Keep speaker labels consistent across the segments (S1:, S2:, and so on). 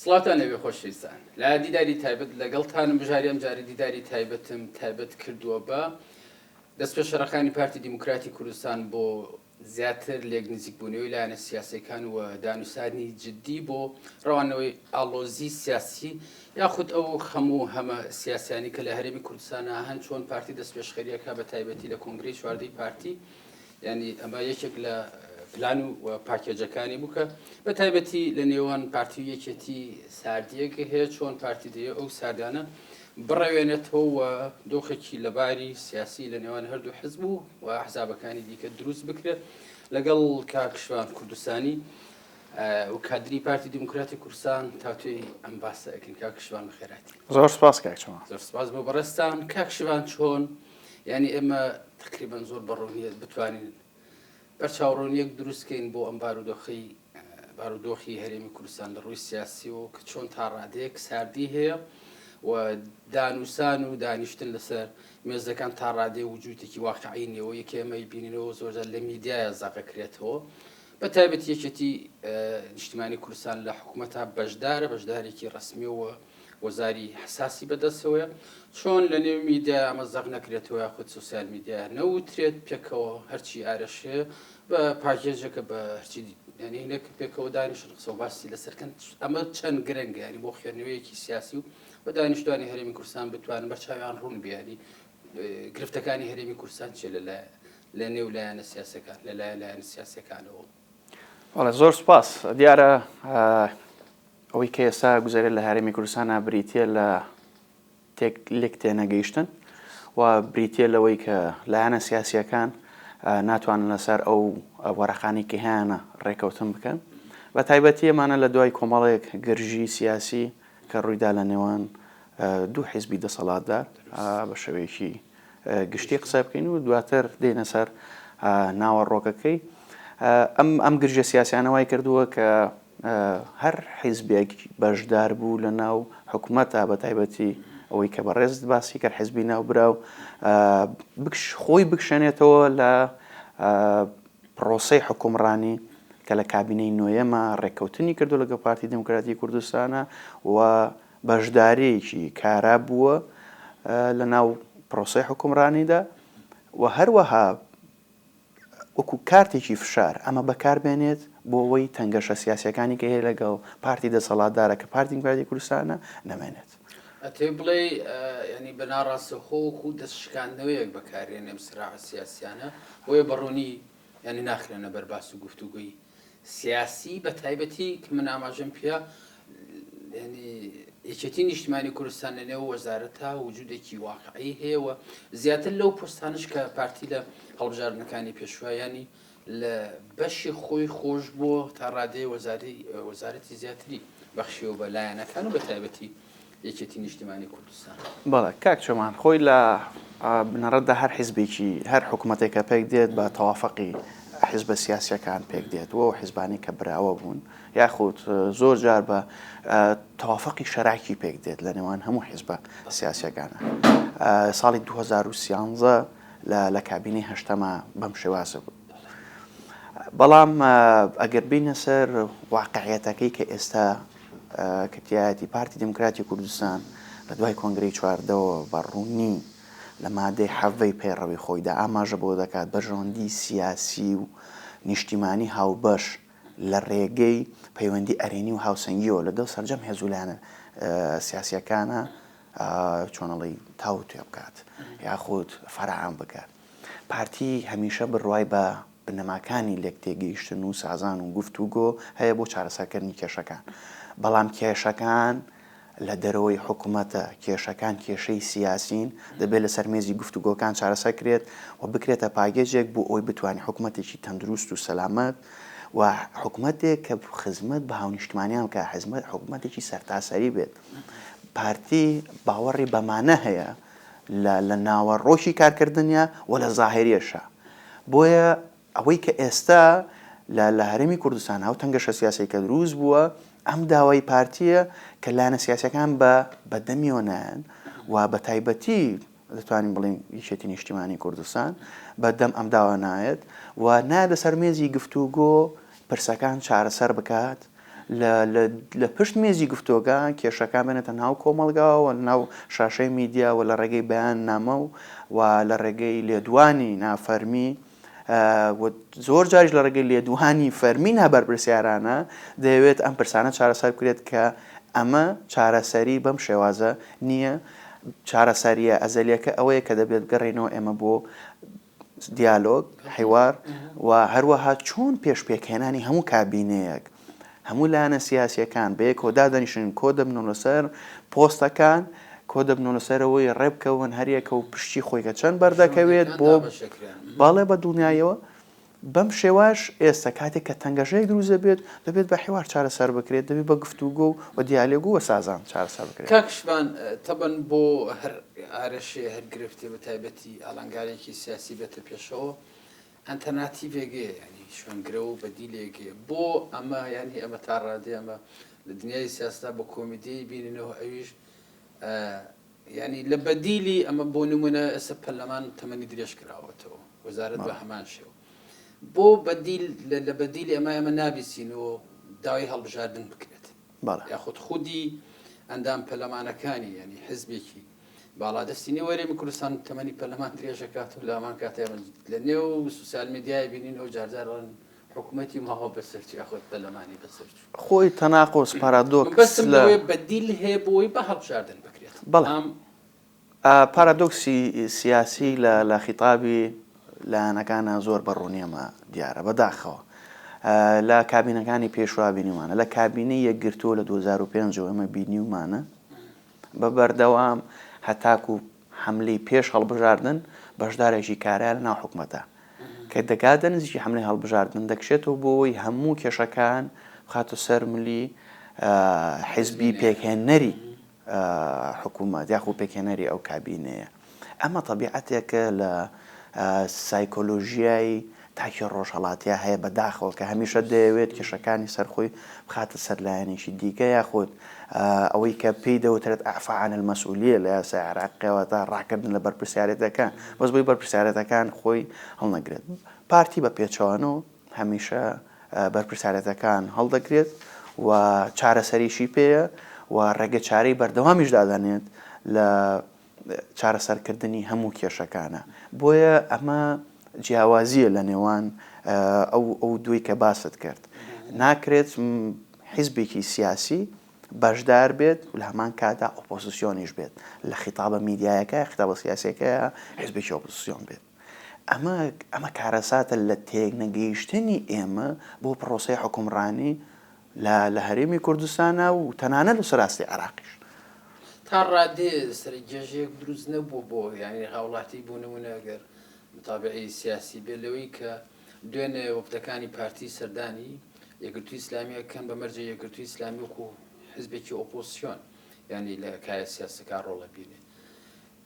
S1: سڵاتان لەوێ خۆشەویستان لا دیداری تایبەت لەگەڵتانم بژاری ئەم جارە دیداری تایبەتم تایبەت کردووە بە دەستپێشەرەکانی پارتی دیموکراتی کوردستان بۆ زیاتر لێک نزیکبوونەوەی لایەنە سیاسەکان و دانووسانی جددی بۆ ڕەوانەوەی ئاڵۆزی سیاسی یاخود ئەو هەمە سیاسیانی کە لە هەرێمی کوردستانە هەن چۆن پارتی دەستپێشخەریەکە بە تایبەتی لە کۆنگرەی چواردەی پارتی ینی ئەمە یەکێک لە پلان و پاکێجەکانی بووکە بە تایبەتی لە نێوان پارتی و یەکێتی ساردیەکە هەیە چۆن پارتی دەیە ئەو ساردانە بڕەوێنێتەوە و دۆخێکی لەباری سیاسی لە نێوان هەردوو حزب و حزابەکانی دیکە دروست بکرێت لەگەڵ کاکشوان کوردستانی و کادری پارتی دیموکراتی کوردستان تاتوی ئەم باسە ئەکەین کاکشوان بەخێراتی.
S2: زۆر سپاس کاکشوان.
S1: زۆر سپاس بۆ بەڕێستان. کاکشوان چۆن ینی ئێمە تقریبا زۆر بەڕۆنیت بتوانین بەرچاوڕۆنیەک دروستکەین بۆ ئەم بارودۆخی هەرێمی کوردستان لە ڕووی سیاسی و کە چۆن تا ڕادەیەک ساردی هەیە و دانووسان و دانیشتن لەسەر مێزەکان تا ڕادێ وجودێکی واقعی نێەوە یەکێمەی بینینەوە زۆرجار لە میدیایە زاقەکرێتەوە بە تایبەت یەکێتی نیشتیمانی کوردستان لە حکوومەتە بەشدارێکی ڕسمی و وەزاری حساسی بەدەستەوەە چۆن لە نێو میدیا ئەمە زەق نەکرێتەوە یاخود سوسیال میدیا نەوترێت پێکەوە هەرچی ئارەشێ بە پاکێژەکە بە هەرچی هینێک پێکەوە دانیشت قسە و باسی لەسەرکەن ئەمە چەند گرنگە ینی بۆ خوێندنەوەیەکی سیاسی و بە دانیشتوانی هەرێمی کوردستان بتوانن بەرچاویان ڕوون بیانی گرفتەکانی هەرێمی کوردستان چێ لە نێو لایەنە سیاسەکان لایەنە سیاسەکانەوە.
S2: وەڵێ زۆر سپاس. دیارە ئەوەی کە ئێستا گوزارێت لە هەرێمی کوردستانە بریتیە لە لێک تێنەگەیشتن و بریتیە لەوەی کە لایەنە سیاسیەکان ناتوانن لەسەر ئەو وەرەقانی کە هیانە ڕێکەوتن بکەن بە تایبەتی ئەمانە لە دوای کۆمەڵێک گرژی سیاسی کە ڕوویدا لە نێوان دوو حیزبی دەسەڵاتدار بە شێوەیەکی گشتی قسە بکەین و دواتر دێنە سەر ناوەڕۆکەکەی ئەم گرژە سیاسیانەوەی کردووە کە هەر حیزبێک بەشدار بوو لە ناو حکوومەتە بە تایبەتی ئەوەی کە بەڕێزت باسی کرد حیزبی ناوبرا و خۆی بکشێنێتەوە لە پرۆسەی حکومڕانی کە لە کابینەی نوێیەمە ڕێککەوتنی کردو لەگە پارتی دموکراتی کوردستانە و بەشدارەیەکی کارا بووە لە ناو پرۆسەی حکومڕانیدا و هەروەها وەکو کارتێکی فشار ئەمە بەکاربێنێت بۆ ئەوەی تەنگەشە سیاسیەکانی کە هەیە لەگەڵ پارتی دەسەڵاتدارە کە پارتی دیموکراتی کوردستانە نەمێنێت.
S1: ئەتێ بڵێ ینی بەناڕاستەخۆ و دەستشکاندنەوەیەک بەکارێنێم سراع سیاسیانە بۆیە بەڕوونی ینی ناخرێنە بەرباس و گفتوگوی سیاسی بە تایبەتی کە من ئاماژەم پێ ینی یەکێتی نیشتیمانی کوردستان لە نێو وەزارەتە وجودێکی واقعی هەیە و زیاتر لەو پۆستانش کە پارتی لە هەڵبژاردنەکانی پێشوایانی لە بەشی خۆی خۆش بۆ تا ڕادەیە وەزارەتی زیاتری بەخشیەوە بە لایەنەکان و بە تایبەتی یەکێتی نیشتیمانی کوردستان.
S2: بەڵێ کاک چۆمان خۆی لە بنەڕەتدا هەر حیزبێکی هەر حکوومەتێکە پێک دێت بە تەوافەقی حیزبە سیاسیەکان پێک دێت و حیزبانی کە براوە بوون یاخود زۆر جار بە تەوافەقی شەراکی پێک دێت لە نێوان هەموو حیزبە سیاسیەکانە. ساڵی 2013 لە کابینەی هەشتەمە بەم شێوازە بوو. بەڵام ئەگەر بینە سەر واقعیەتەکەی کە ئێستا کەتیایەتی پارتی دیموکراتی کوردستان لە دوای کۆنگرەی چواردەوە بەڕوونی لە مادەی حەڤەی پەیڕەوی خۆیدا ئاماژە بۆ دەکات بەژەوەندی سیاسی و نیشتیمانی هاوبەش لە ڕێگەی پەیوەندی ئەرێنی و هاوسەنگیەوە لەگەڵ سەرجەم هێزولانە سیاسیەکانە چۆنەڵی تاو توێ بکات یاخود فەرعام بکات. پارتی هەمیشە بڕوای بە بنەماکانی لێک تێگەیشتن و سازان و گفتوگۆ هەیە بۆ چارەسەرکردنی کێشەکان. بەڵام کێشەکان لە دەرەوەی حکوومەتە کێشەکان کێشەی سیاسین دەبێت لە سەرمێزی گفتوگۆکان چارەسەرکرێت و بکرێتە پاگێژێک بۆ ئەوی بتوانین حکوومەتێکی تەندروست و سەلامەت و حکوومەتێک کە خزمەت بە هاونیشتمانیان کە حکوومەتێکی سەرتاسەری بێت. پارتی باوەڕی بەمانە هەیە لە ناوەڕۆکی کارکردنیە و لە زاهریەشە. بۆیە ئەوەی کە ئێستا لە هەرێمی کوردستان هاو تەنگەشە سیاسی کە دروست بووە ئەم داوای پارتیە کە لایەنە سیاسیەکان بەدەمیۆنایەن و بە تایبەتی دەتوانین بڵین یەکێتی نیشتیمانی کوردستان بەدەم ئەم داوا نایەت و نادە سەرمێزی گفتوگۆ پرسەکان چارەسەر بکات لە پشت مێزی گفتۆگە کێشەکان بێنێتە ناو کۆمەڵگاوە ناو شاشەی میدیا و لە ڕێگەی بەیان نامە و لە ڕێگەی لێدوانی نافەرمی زۆر جاریش لە ڕێگەی لێدوانی فەرمی نابەرپرسیارانە دەیەوێت ئەم پرسانە چارەسەر بکرێت کە ئەمە چارەسەری بەم شێوازە نییە. چارەسەریە ئەزەلیەکە ئەوەیە کە دەبێت گەڕێنەوە ئێمە بۆ دیالۆگ حیوار و هەروەها چۆن پێشپێکهێنانی هەموو کابینەیەک هەموو لایەنە سیاسیەکان بەیە کۆدا دەنیشن کۆ دەبنەوە لەسەر پۆستەکان کۆ دەبنەوە لەسەرەوەی ڕێبکەون هەریەکە و پشتی خۆی کە چەند بەردەکەوێت بۆ باڵێ بە دڵنیایەوە بەم شێواش ئێستا کاتێک کە تەنگەژەیەک دروزە بێت دەبێت بە حیوار چارەسەر بکرێت دەبێت بە گفتوگۆ و دیالۆگ و سازان چارەسەر بکرێت.
S1: کاکشمان تەبەن بۆ هەر ئارەشێ هەر گرفتێ بە تایبەتی ئالانگارێکی سیاسی بێتە پێشەوە ئەلتەرناتیڤێگێ ینی شوێنگرە و بەدیلێگێ بۆ ئەمە ینی ئەمە تا ڕادێ ئەمە لە دنیای سیاستا بە کۆمیدی بینینەوە ئەویش ینی لە بەدیلی ئەمە بۆ نمونە ئێستا پەرلەمان تەمەنی درێژ کراوەتەوە وەزارەت بە هەمان شێوە بۆ بەدیل لە بەدیلی ئەمە نابیسینەوە داوای هەڵبژاردن بکرێت یاخود خودی ئەندام پەرلەمانەکانی ینی حزبێکی باڵادەستینی وەرێمی کوردستان تەمەنی پەرلەمان درێژەکات و لامان کاتێ لە نێو سوسیال میدیای بینین ئەو جارجارڕن حکوومەتی ماوە بەسەرچی یاخود پەرلەمانی بەسەر
S2: خۆی تەناقۆس پارادۆکس
S1: بەدیل هەیە بۆی بە هەڵبژاردن بکرێت.
S2: بەڵام پارادۆکسی سیاسی لە خیتابی لایەنەکانە زۆر بەڕوونیەمە دیارە بەداخەوە لە کابینەکانی پێشوا بینیوانە لە کابینەی یەکگرتووە لە 2005 ئەمە بینیومانە بە بەردەوام هەتاکو حملەی پێش هەڵبژاردن بەشدارێکی کارە لە ناو حکوومەتە کە دەکات نزیکی حملەی هەڵبژاردن دەکشێتەوە بۆی هەموو کێشەکان بخاتە سەر ملی حیزبی پێکهێنەری حکوومەت یاخو پێکهێنەری ئەو کابینەیە. ئەمە تەبیعەتێکە لە سایکۆلۆژیای تاکی ڕۆژهەڵاتیا هەیە بەداخەوە کە هەمیشە دەیەوێت کێشەکانی سەرخۆی بخاتە سەرلایەنێکی دیکە یاخود ئەوەی کە پێی دەوترێت ئەعفا عن المەسئولیە لە یاسای عێراقیەوە تا ڕاکردن لە بەرپرسیارەتەکان بەس بۆی بەرپرسیارەتەکان خۆی هەڵنەگرێت. پارتی بە پێچەوانەوە هەمیشە بەرپرسیارەتەکان هەڵدەگرێت و چارەسەریشی پێیە و ڕێگە چارەی بەردەوامیش دادانێت لە چارەسەرکردنی هەموو کێشەکانە. بۆیە ئەمە جیاوازیە لە نێوان ئەو دوی کە باست کرد. ناکرێت حیزبێکی سیاسی بەشدار بێت و لە هەمان کاتا ئۆپۆزیسیۆنیش بێت لە خیتابە میدیایەکە خیتابە سیاسیەکە حیزبێکی ئۆپۆزیسیۆن بێت. ئەمە کارەساتە لە تێکنەگەیشتنی ئێمە بۆ پرۆسەی حکومڕانی لە هەرێمی کوردستانە و تەنانەت لە سەراستی عێراقیش.
S1: تا ڕادێ سەرنجێژێک دروست نەبوو بۆ یعنی هاوڵاتی بوونەوە ئەگەر متابعی سیاسی بێ لەوەی کە دوێنێ وەفتەکانی پارتی سەردانی یەکگرتووی ئیسلامیەکەن بە مەرجە یەکگرتووی ئیسلامی وەکو حزبێکی ئۆپۆزیسیۆن ینی لە کایە سیاسەکان ڕۆڵە بینێ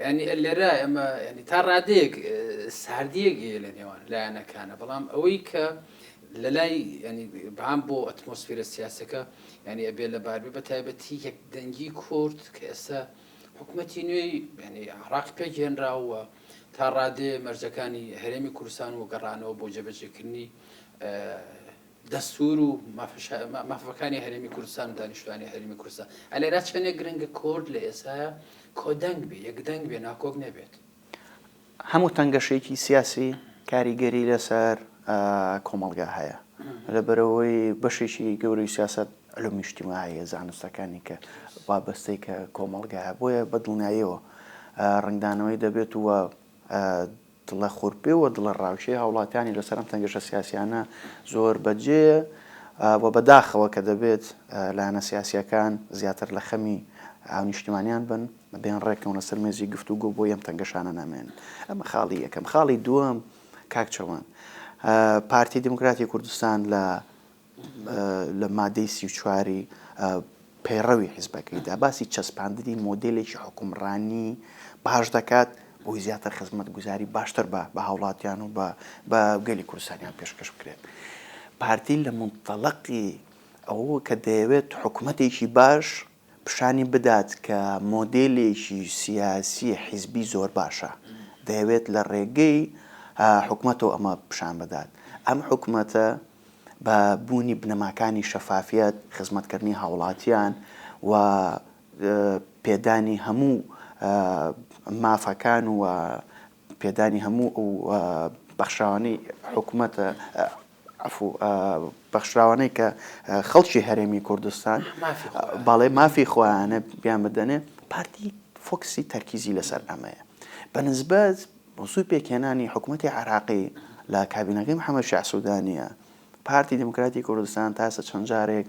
S1: ینی لێرە ئەمە ینی تا ڕادەیەک ساردیەکێ لە نێوان لایەنەکانە بەڵام ئەوەی کە لە لای ینی بەهام بۆ ئەتمۆسفێرە سیاسەکە ینی ئەبێ لە باربێ بە تایبەتی یەک دەنگی کورد کە ئێستا حکوومەتی نوێی ینی عێراق پێگەێنراوە تا ڕادێ مەرجەکانی هەرێمی کوردستان و گەڕانەوە بۆ جێبەجێکردنی دەستور و مافەکانی هەرێمی کوردستان و دانیشتوانی هەرێمی کوردستان ئەلێرا چەندێک گرنگە کورد لە ئێستاە کۆدەنگ بێ یەکدەنگ بێ ناکۆک نەبێت.
S2: هەموو تەنگەشێکی سیاسی کاریگەری لەسەر کۆمەڵگا هەیە لەبەرەوەی بەشێکی گەورەی سیاست علوم اجتیماعیە زانستەکانی کە وابەستەی کە کۆمەڵگایە بۆیە بە دڵنیاییەوە ڕنگدانەوەی دەبێت وە دڵە خورپێ و دڵە ڕاوچەی هاوڵاتیانی لەسەر ئەم تەنگەشە سیاسیانە زۆر بەجێ و بەداخەوە کە دەبێت لایەنە سیاسیەکان زیاتر لە خەمی ئاونیشتیمانیان بن بێن ڕێکەونە سەر مێزی گفتوگۆ بۆ ئەم تەنگەشانە نامێن. ئەمە خاڵی یەکەم. خاڵی دووەم کاکچەوان پارتی دموکراتی کوردستان لە مادەی 34 پەیڕەوی حیزبەکەیدا باسی چەسپاندنی مۆدێلێکی حکومڕانی باش دەکات بۆی زیاتر خزمەت گوزاری باشتر بە هاوڵاتیان و بە گەلی کوردستانیان پێشکەش بکرێت. پارتی لە منتەڵەقی ئەوە کە دەیەوێت حکوومەتێکی باش پیشانی بدات کە مۆدێلێکی سیاسی حیزبی زۆر باشە دەیەوێت لە ڕێگەی حکوومەتەوە ئەمە پیشان بدات. ئەم حکوومەتە بە بوونی بنەماکانی شەفافیت خزمەتکردنی هاوڵاتیان و پێدانی هەموو مافەکان و پێدانی هەموو بەخشاوانەی حکوومەتە بەخشراوانەی کە خەڵکی هەرێمی کوردستان باڵێ مافی خۆیانە بیان بدەنێ پارتی فۆکسی تەرکیزی لەسەر ئەمەیە بەنسبەت موضوع پێکهێنانی حکوومەتی عێراقی لە کابینەکەی محەممەد شیع سوودانیە پارتی دموکراتی کوردستان تاسە چەند جارێک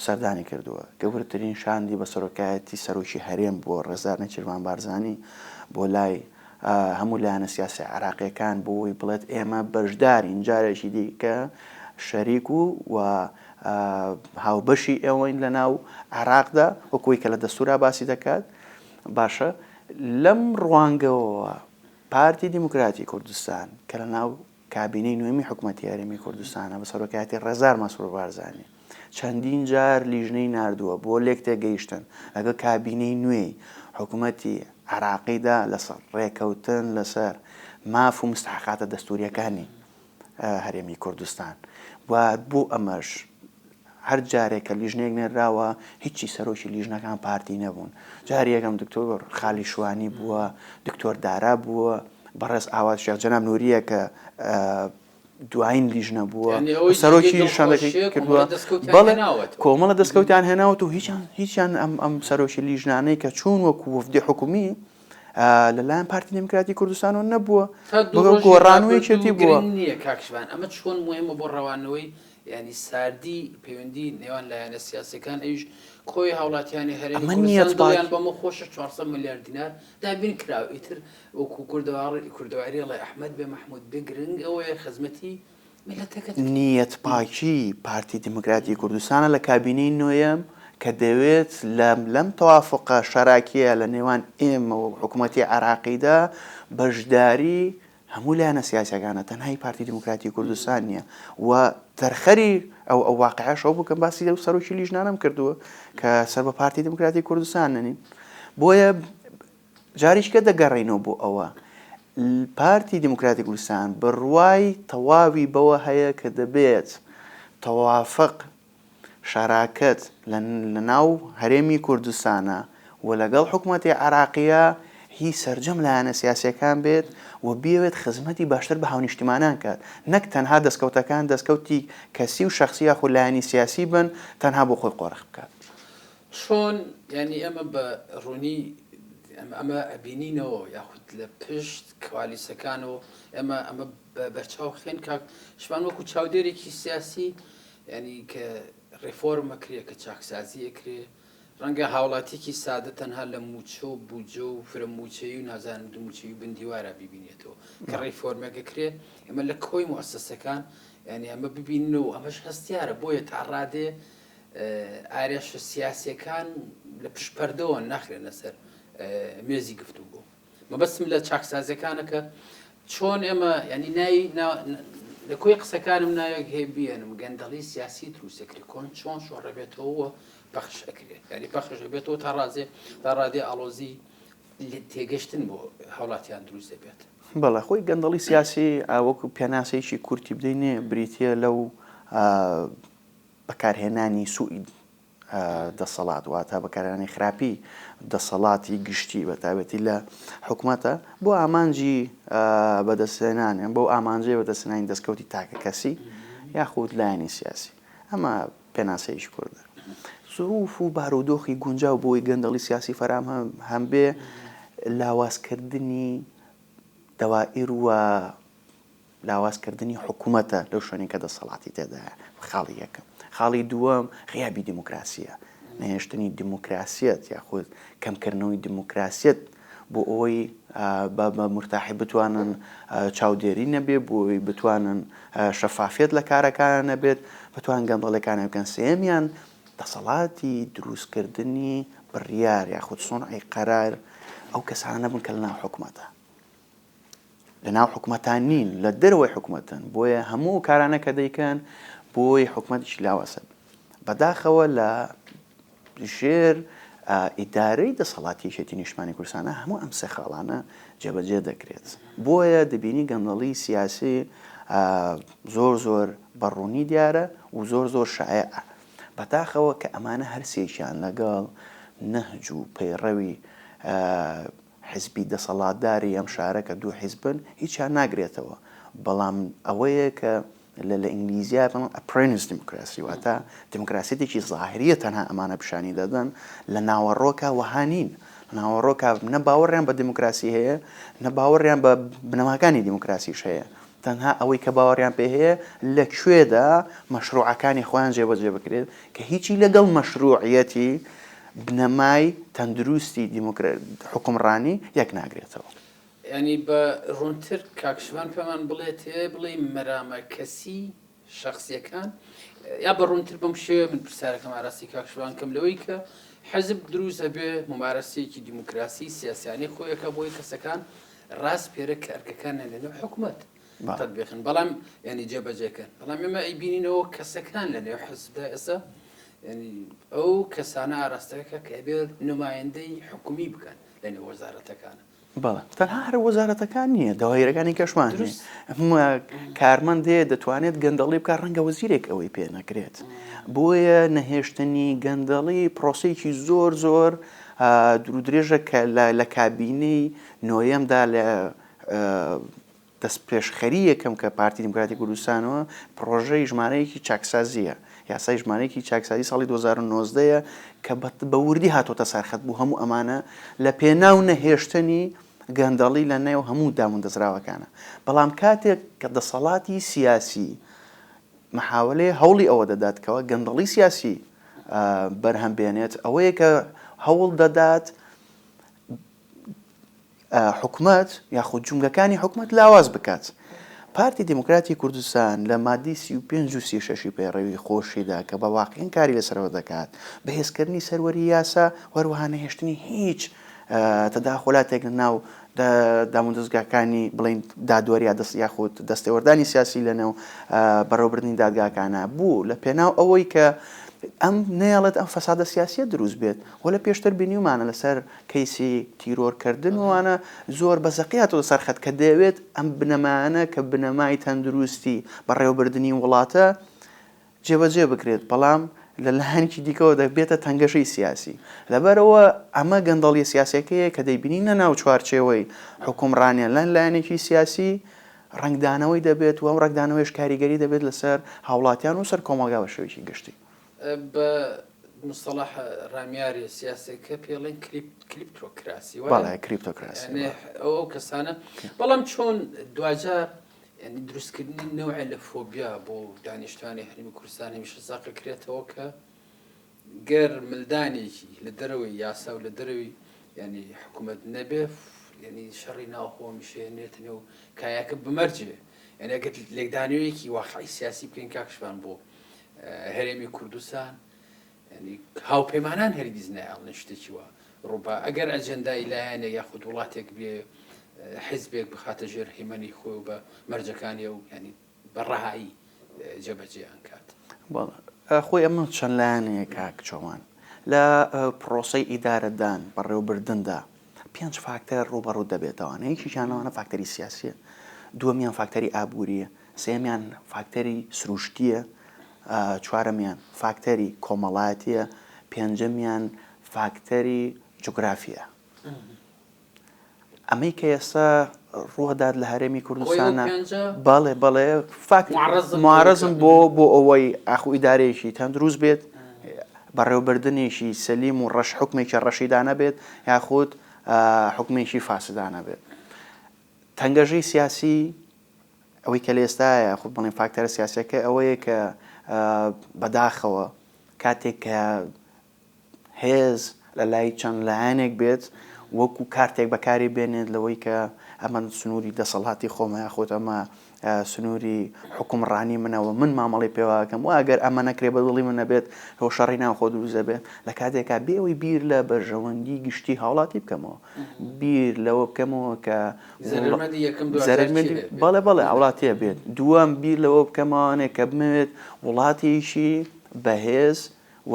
S2: سەردانی کردووە گەورەترین شاندی بە سەرۆکایەتی سەرۆکی هەرێم بۆ ڕێزار نەچیروان بارزانی بۆ لای هەموو لایەنە سیاسی عێراقیەکان بۆی بڵێت ئێمە بەشدارین جارێکی دیکە شەریک و هاوبەشی ئێوەین لە ناو عێراقدا وەکوی کە لە دەستورا باسی دەکات باشە لەم ڕوانگەوە پارتی دیموکراتی کوردستان کە لە ناو کابینەی نوێمی حکوومەتی هەرێمی کوردستانە بە سەرۆکایەتی ڕێزار مەسرور بارزانی چەندین جار لیژنەی ناردووە بۆ لێک تێگەیشتن لەگە کابینەی نوێی حکوومەتی عێراقیدا لەسەر ڕێکەوتن لەسەر ماف و مستحقاتە دەستوریەکانی هەرێمی کوردستان و بۆ ئەمەش هەر جارێک کە لیژنێک نێراوە هیچی سەرۆکی لیژنەکان پارتی نەبوون جاری یەکەم دکتۆر خالی شوانی بووە دکتۆر دارا بووە بەڕێز ئاوات شێخ جەناب نووریە کە دوایین لیژنە بووە سەرۆکی شانەکەی کردووە بەڵێ کۆمەڵە دەستکەوتیان هێناوت و هیچیان ئەم سەرۆکی لیژنانەی کە چوون وەکو وەفدی حکومی لەلایەن پارتی دموکراتی کوردستانەوە نەبووە گۆڕانوویەکێتی بووە
S1: نییە کاکشمان ئەمە چۆن مهمە بۆ ڕەوانەوەی ینی ساردی پەیوەندی نێوان لایەنە سیاسەکان ئەویش خۆی هاوڵاتیانی هەرێمی کوردستان بەمە خۆشە 400 میلیارد دینار دابین کراوە ئیتر وەکو کوردەواری ئەڵێ ئەحمەد بێ مەحموود بێ گرنگ ئەوەیە خزمەتی میلەتەکەت
S2: نیەت پاکی پارتی دموکراتی کوردستانە لە کابینەی نوێیەم کە دەوێت لەم تەوافقە شەراکیە لە نێوان ئێمە و حکوومەتی عێراقیدا بەشداری هەموو لایەنە سیاسەکانە تەنهای پارتی دموکراتی کوردستان نییە و تەرخەری ئەو واقعەشەوە بوو کە باسی لەو سەرۆکی لیژنانەم کردووە کە سەر بە پارتی دموکراتی کوردستان نەنین بۆیە جاریشکە دەگەڕێنەوە بۆ ئەوە پارتی دموکراتی کوردستان بڕوای تەواوی بەوە هەیە کە دەبێت تەوافق شەراکەت لە ناو هەرێمی کوردستانە و لەگەڵ حکوومەتی عێراقیە هی سەرجەم لایەنە سیاسیەکان بێت و بیەوێت خزمەتی باشتر بە هاونیشتیمانان کات نەک تەنها دەستکەوتەکان دەستکەوتی کەسی و شخصی یاخود لایەنی سیاسی بن تەنها بۆ خۆی قۆڕخ بکات
S1: چۆن ینی ئەمە بە ڕوونی ئەمە ئەبینینەوە یاخود لە پشت کوالیسەکانەوە ئەمە بەرچاو خێن کاک شمان وەکو چاودێرێکی سیاسی ینی کە ڕێفۆرمە کرێ کە چاکسازیە کرێ ڕەنگە هاوڵاتێکی سادە تەنها لە موچە و بوجە و فرەموچەی و نازانم دووموچەی و بندیوارە ببینێتەوە کە ڕێفۆرمەکە کرێ ئەمە لە کۆی موەسسەسەکان ینی ئەمە ببینەوە ئەمەش هەستیارە بۆیە تا ڕادێ ئارێشە سیاسیەکان لە پشپەردەوە ناخرێنە سەر مێزی گفتوگۆ مەبەستم لە چاکسازیەکانەکە چۆن ئێمە ینی لە کۆی قسەکانم ناوێک هەیە بێنم گەندەڵی سیاسی دروستەکری کۆن چۆن شۆڕەبێتەوە پەخش ئەکرێت ینی پەخش بێتەوە تا ڕادێ ئاڵۆزی تێگەشتن بۆ هاوڵاتیان دروست دەبێت
S2: بەڵێ خۆی گەندەڵی سیاسی وەکو پێناسەیەکی کورتی بدەینێ بریتە لەو بەکارهێنانی سوئی دەسەڵات واتە بەکارهێنانی خراپی دەسەڵاتی گشتی بەتابەتی لە حکوومەتە بۆ ئامانجی بەدەستێنانیان بۆ ئامانجەی بەدەستێنانی دەستکەوتی تاکە کەسی یاخود لایەنی سیاسی ئەمە پێناسەیەکی کوردە زروف و بارودۆخی گونجاو بۆی گەندەڵی سیاسی فەرام هەم بێ لاوازکردنی دەوائر وە لاوازکردنی حکوومەتە لەو شوێنی کە دەسەڵاتی تێدایە خاڵی یەکەم خاڵی دووەم غیابی دیموکراسیە نەهێشتنی دیموکراسیەت یاخود کەمکردنەوەی دیموکراسیەت بۆ ئەوەی بە مرتاحی بتوانن چاودێری نەبێ بۆی بتوانن شەفافیت لە کارەکان نەبێت بتوان گەندەڵەکانە بکەن سێمیان دەسەڵاتی دروستکردنی بڕیار یاخود سۆنعی قەرار ئەو کەسانە نەبن کە لەناو حکوومەتە لەناو حکوومەتان نین لە دەرەوەی حکوومەتن بۆیە هەموو کارانە کە دەیکەن بۆی حکوومەتیشی لاوەسە بەداخەوە لە ژێر ئیدارەی دەسەڵاتی یەکێتی نیشتمانی کوردستانە هەموو ئەم سێ خاڵانە جێبەجێ دەکرێت بۆیە دەبینی گەندەڵی سیاسی زۆر بەڕوونی دیارە و زۆر شایعە بەتاخەوە کە ئەمانە هەرسێکیان لەگەڵ نەهج و پەیڕەوی حیزبی دەسەڵاتداری ئەم شارە کە دوو حیزبن هیچیان ناگرێتەوە بەڵام ئەوەیە کە لە ئینگلیزیە ئەپرێنس دیموکراسی واتە دیموکراسیێکی زاهریە تەنها ئەمانە پیشانی دەدەن لە ناوەڕۆکە وەهانین ناوەڕۆکە نە باوەڕیان بە دیموکراسی هەیە نە باوەڕیان بە بنەماکانی دیموکراسیش هەیە تەنها ئەوەی کە باوەڕیان پێ هەیە لەکوێدا مەشروعەکانی خۆیان جێبەجێ بکرێت کە هیچی لەگەڵ مەشروعیەتی بنەمای تەندروستی حکومڕانی یەک ناگرێتەوە.
S1: ینی بە ڕوونتر کاکشمان پێمان بڵێت بڵێ مەرامە کەسی شخصیەکان یا بە ڕوونتر بەم شێوە من پرسیارەکەم ئاراستی کاکشمان کەم لەوەی کە حەزب دروست ئەبێ ممارەسەیەکی دیموکراسی سیاسیانی خۆیەکە بۆی کەسەکان ڕاست پێرە کە ئەرکەکان لەنێو حکوومەت تەطبیقن بەڵام ینی جێبەجێکەن بەڵام ئێمە ئەیبینینەوە کەسەکان لەنێو حەزبدا ئێستا ینی ئەو کەسانە ئاراستەکە کە بێت نمایەندەی حکومی بکەن لەنێو وەزارەتەکانە.
S2: بەڵێ تەنها هەر وەزارەتەکان نییە داوایرەکانی کەشمان کارمەندێ دەتوانێت گەندەڵی بکات ڕەنگە وەزیرێک ئەوەی پێ نەکرێت بۆیە نەهێشتنی گەندەڵی پرۆسەیەکی زۆر درێژە کە لە کابینەی نۆیەمدا لە دەست پێشخەری یەکەم کە پارتی دیموکراتی کوردستانەوە پرۆژەی ژمارەیەکی چاکسازیە یاسای ژمارەیەکی چاکسازی ساڵی 2019 کە بە وردی هاتۆتە سەرخەت بوو هەموو ئەمانە لە پێناو نەهێشتنی گەندەڵی لە نێو هەموو داموندەزراوەکانە بەڵام کاتێک کە دەسەڵاتی سیاسی محاولەیە هەوڵی ئەوە دەدات کەەوە گەندەڵی سیاسی بەرهەمبێنێت ئەوەیە کە هەوڵ دەدات حکومەت یاخود جومگەکانی حکومەت لاواز بکات. پارتی دیموکراتی کوردستان لە مادی 35 و 36 پێڕەوی خۆشیدا کە بە واقعین کاری لەسەرەوە دەکات بەهێزکردنی سەروەری یاسا وەروەها نەهێشتنی هیچ تەداخولاتێک لە ناو داموندەزگاکانی بڵین دادوەری یاخود دەستێوەردانی سیاسی لەنێو بەڕێوەبردننی دادگاکانە بوو لە پێناو ئەوەی کە ئەم نێڵێت ئەم فەسادە سیاسیە دروست بێت و لە پێشتر بینیومانە لەسەر کەیسی تیرۆرکردنوانە زۆر بەزەقیاتەوە سەرخەت کە دەوێت ئەم بنەمانە کە بنەمای تەندروستی بەڕێوەبردننی وڵاتە جێبەجێ بکرێت بەڵام لە لایەنێکی دیکەوە دەبێتە تەنگەشەی سیاسی لەبەرەوە ئەمە گەندەڵی سیاسەکەیە کە دەیبینینە ناو چوارچێوەی حکومڕانیان لەن لایەنێکی سیاسی ڕنگدانەوەی دەبێت و ئەم ڕنگدانەوەیش کاریگەری دەبێت لەسەر هاوڵاتیان و سەر کۆمەلگا بە شێوەیەکی گشتی.
S1: بە مصطلح ڕامیاری سیاسەکە پێڵێن کلیپتۆکراسی
S2: بەڵێ کلیپتۆکراسی
S1: ئەو کەسانە بەڵام چۆن دوجار ینی دروستکردنی نەوعی لە فۆبیا بۆ دانیشتوانی هەرێمی کوردستان هەمیشە ساقەکرێتەوە کە گەر ملدانێکی لە دەرەوەی یاسا و لە دەرەوەی ینی حکوومەت نەبێ ینی شەڕی ناوخۆ میشێنێتنێ و کایاکە بمەرجێ یعنی ئەگەر لێکدانەوەیەکی واقعی سیاسی بکەین کاکشمان بۆ هەرێمی کوردستان ینی هاوپەیمانان هەرگیز نایڵنە شتێکی وە ڕووبا ئەگەر ئەجەندای لایەنە یاخود وڵاتێک بێ حیزبێک بخاتە ژێر هیمەنی خۆی و بە مەرجەکانی و ینی بەڕەهایی جێبەجێیان کات.
S2: خۆی ئەمە چەند لایەنەیە کاک چۆمان لە پرۆسەی ئیدارەدان بەڕێوەبردندا 5 فاکتەر ڕوبەڕوو دەبێتەوە یەکیشانەوەنە فاکتەری سیاسیە دووەمیان فاکتەری ئابووریە سێمیان فاکتەری سروشتیە چوارەمیان فاکتەری کۆمەڵایەتیە پێنجەمیان فاکتەری جوگرافیە. ئەمەی کە ئێستا ڕووداد لە هەرێمی کوردستانە بەڵێ معارەزم بۆ ئەوەی ئاخو ئیدارەیەکی تەندروست بێت بەڕێوەبردنێکی سەلیم و ڕەش حکمێکی ڕەشیدانە بێت یاخود حکمێکی فاسدانە بێت. تەنگەژەی سیاسی ئەوەی کە لە ئێستایە خود بڵێن فاکتەرە سیاسەکە ئەوەیە کە بەداخەوە کاتێک کە هێز لە لای چەند لایەنێک بێت وەکو کارتێک بەکاری بێنێت لەوەی کە ئەمە سنووری دەسەڵاتی خۆمە یاخۆت ئەمە سنووری حکومڕانی منەوە من مامەڵی پێواکەم و ئەگەر ئەمە نەکرێ بە دڵی من نەبێت ئەو شەڕی ناوخۆ دروست دەبێت لە کاتێکا بێەوەی بیر لە بەرژەوەندی گشتی هاوڵاتی بکەمەوە بیر لەوە بکەمەوە کە بەڵێ وڵاتیە بێت دووەم بیر لەوە بکەمەوانێ کە بمێت وڵاتیشی بەهێز و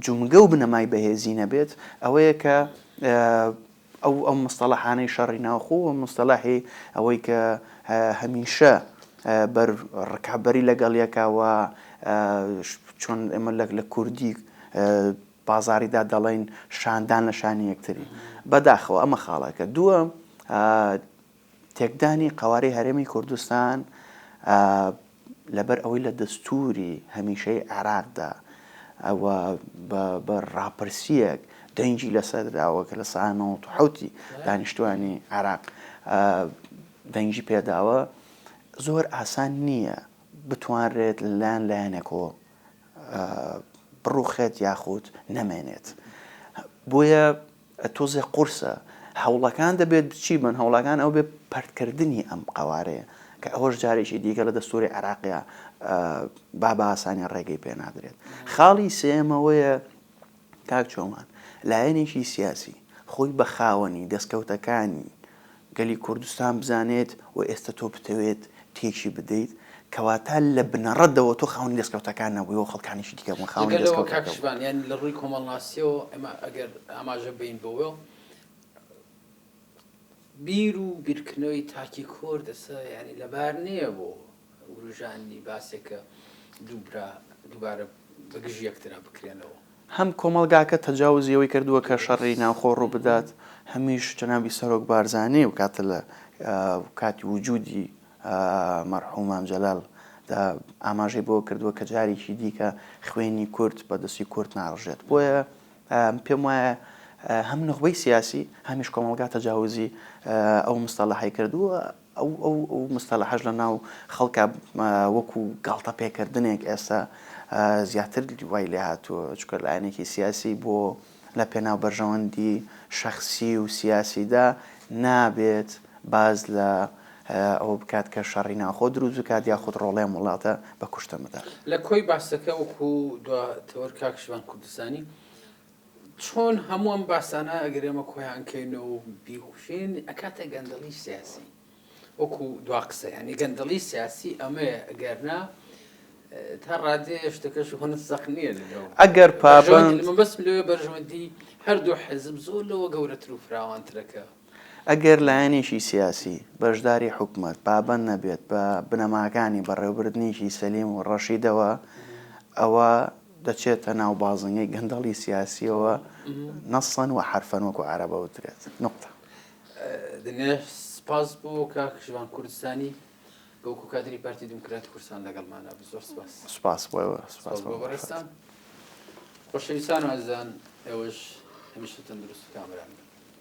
S2: جومگە و بنەمای بەهێزی نەبێت ئەوەیە کە ئەو مستەڵەحانەی شەڕی ناوخۆ و مستەڵەحی ئەوەی کە هەمیشە بەر ڕکابەری لەگەڵ یەکەوە چۆن ئێمە لە کوردی بازاریدا دەڵێن شاندان لە شانی یەکتری بەداخەوە ئەمە خاڵەکە. دووەم تێکدانی قوارەی هەرێمی کوردستان لەبەر ئەوەی لە دەستوری هەمیشەی عێراقدا ئەوە بە ڕاپرسیەک دەنگی لەسەردراوە کە لە ساڵ 1970 دانیشتوانی عێراق دەنگی پێداوە زۆر ئاسان نییە بتوانرێت لایەنێکەوە بڕوخێت یاخود نەمێنێت. بۆیە تۆزێ قورسە هەوڵەکان دەبێت چی بن؟ هەوڵەکان ئەو بێ پەرتکردنی ئەم قوارەیە کە ئەوەش جارێکی دیکە لە دەستوری عێراقیە با بە ئاسانی ڕێگەی پێ نادرێت. خاڵی سێمەوەیە کاک چۆمان لایەنێکی سیاسی خۆی بە خاوەنی دەستکەوتەکانی گەلی کوردستان بزانێت و ئێستا تۆ بتەوێت تێکی بدەیت کەواتە لە بنەڕەتەوە تۆ خاوەنی دەستکەوتەکان نەبووی و خەڵکانیشی دیکە بوون خاوەنی
S1: دەستکەوتەکان. یعنی لە ڕووی کۆمەڵناسیەوە ئێمە ئەگەر ئاماژە بین بەوە بیر و بیرکردنەوەی تاکی کورد ینی لەبار نییە بۆ وروژانی باسێکە دووبارە بەگژ یەکترا بکرێنەوە.
S2: هەم کۆمەڵگاکە تەجاوزیەوەی کردووە کە شەڕی ناوخۆ ڕوو بدات، هەمیش جەنابی سەرۆک بارزانانی و کاتە لە کاتی وجودی مەرحوومان جەلال ئاماژەی بۆ کردووە کە جارێکی دیکە خوێنی کورد بە دەستی کورد ناڕژێت. بۆیە پێم وایە هەم نخبەی سیاسی هەمیش کۆمەڵگا تەجاوزی ئەو مستەلاحی کردووە. ئەو مستەلاحەش لە ناو خەڵکە وەکو گاڵتە پێکردنێک ئێستا زیاتر وای لێ هاتووە، چکە لایەنێکی سیاسی بۆ لە پێناو بەرژەوەندی شەخسی و سیاسیدا نابێت باز لە ئەوە بکات کە شەڕی ناخۆ دروست بکات یاخود ڕۆڵەیە وڵاتە بە کوشتەمەدا.
S1: لە کۆی باسەکە وەکو دواتەوەر کاکشوان کوردستانی چۆن هەموو ئەم باسانە ئەگەر ئێمە کۆیانکەینەوە و بیخوشین ئەکاتە گەندەڵی سیاسی وەکو دوا قسە، ینی گەندەڵی سیاسی ئەمەیە ئەگەرنا تا ڕادێ شتەکەش هەنت سەخت نییە لەو
S2: ئەگەر پابند
S1: بەس لێ بەرژەوەندی هەردوو حزب زۆر لەوە گەورەتر و فراوانترەکە.
S2: ئەگەر لایەنێکی سیاسی بەشداری حکوومەت پابند نەبێت بە بنەماکانی بەڕێوەبردنێکی سەلیم و ڕەشیدەوە ئەوە دەچێتە ناو بازنگەی گەندەڵی سیاسیەوە نەسەن و حرفەن وەکو عەرەبە وترێت. نقطە.
S1: دنیا سپاس بۆ کاکشوان کوردستانی بەوکو کادری پارتی دموکراتی کوردستان لەگەڵمانە. زۆر سپاس.
S2: سپاس بۆەوە.
S1: سپاس بۆ بەڕێستان. خۆشەویستان و ئازیزان، ئێوەش هەمیشە تەندروست و کامران.